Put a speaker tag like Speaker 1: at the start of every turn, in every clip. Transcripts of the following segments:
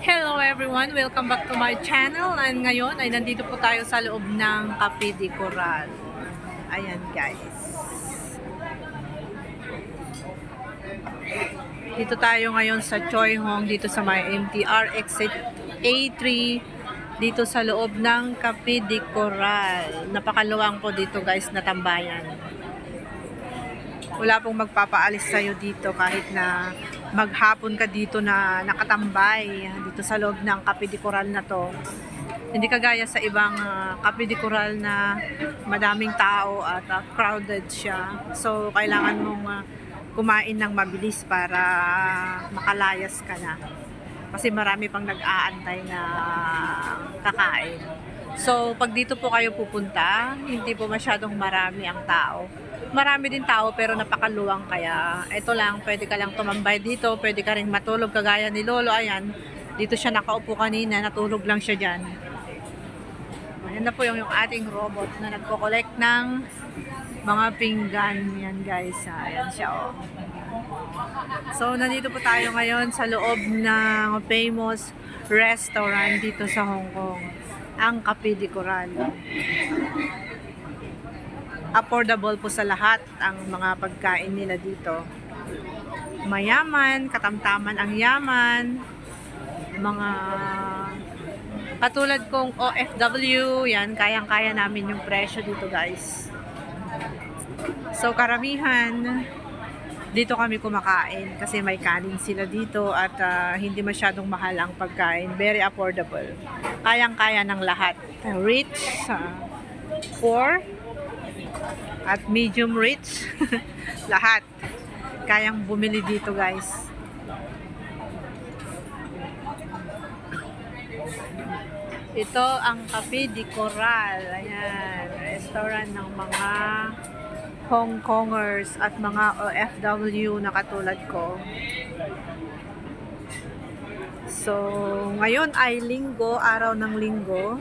Speaker 1: Hello everyone! Welcome back to my channel. And ngayon ay nandito po tayo sa loob ng Cafe de Coral. Ayan guys. Dito tayo ngayon sa Choi Hong, dito sa may MTR exit A3, dito sa loob ng Cafe de Coral. Napakaluwang po dito guys na tambayan. Wala pong magpapaalis sa'yo dito kahit na maghapon ka dito na nakatambay dito sa loob ng Cafe de Coral na to. Hindi kagaya sa ibang Cafe de Coral na madaming tao at crowded siya. So, kailangan mong kumain ng mabilis para makalayas ka na. Kasi marami pang nag-aantay na kakain. So, pag dito po kayo pupunta, hindi po masyadong marami ang tao. Marami din tao pero napakaluwang, kaya ito lang, pwede ka lang tumambay dito, pwede ka rin matulog kagaya ni Lolo. Ayan, dito siya nakaupo kanina, natulog lang siya dyan. Ayan na po yung ating robot na nagko-collect ng mga pinggan. Yan guys, ayan siya oh. So, nandito po tayo ngayon sa loob ng famous restaurant dito sa Hong Kong, ang Cafe de Coral. Affordable po sa lahat ang mga pagkain nila dito. Mayaman, katamtaman ang yaman. Mga katulad kong OFW, yan, kayang-kaya namin yung presyo dito guys. So karamihan, dito kami kumakain kasi may kanin sila dito at hindi masyadong mahal ang pagkain. Very affordable. Kayang-kaya ng lahat. Rich, poor, at medium rich. Lahat kayang bumili dito guys. Ito ang Cafe de Coral. Ayan, restaurant ng mga Hong Kongers at mga OFW na katulad ko. So, ngayon ay linggo, araw ng linggo.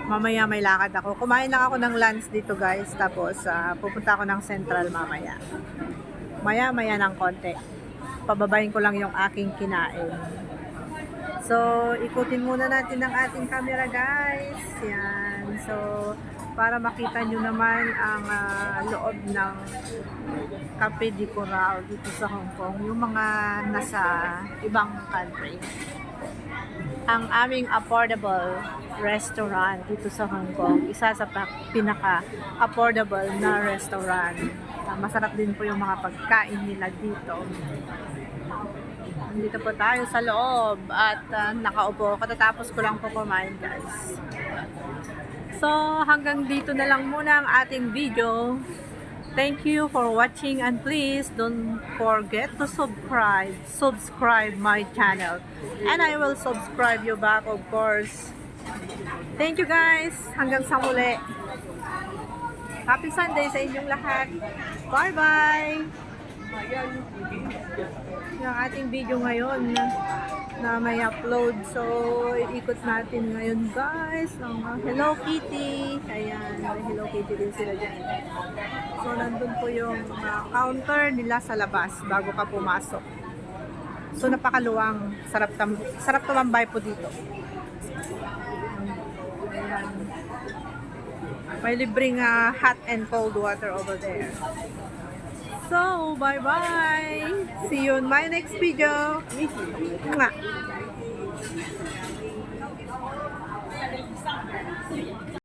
Speaker 1: Mamaya may lakad ako. Kumain lang ako ng lunch dito guys. Tapos pupunta ako ng Central mamaya. Maya ng konti. Pababayin ko lang yung aking kinain. So, ikutin muna natin ang ating camera guys. Yan. So, para makita nyo naman ang loob ng Cafe de Coral dito sa Hong Kong. Yung mga nasa ibang country. Ang aming affordable restaurant dito sa Hong Kong, isa sa pinaka-affordable na restaurant. Masarap din po yung mga pagkain nila dito. Dito po tayo sa loob at nakaupo. Katatapos ko lang po kumain guys. So hanggang dito na lang muna ang ating video. Thank you for watching and please don't forget to subscribe my channel. And I will subscribe you back of course. Thank you guys. Hanggang sa muli. Happy Sunday sa inyong lahat. Bye bye. Yung ating video ngayon na may upload. So ikot natin ngayon guys ang Hello Kitty. Ayan, may Hello Kitty din sila dyan. So nandun po yung counter nila sa labas bago ka pumasok. So napakaluwang, sarap tumambay po dito. Ayan. May libreng hot and cold water over there. So, bye-bye! See you in my next video! Mwah!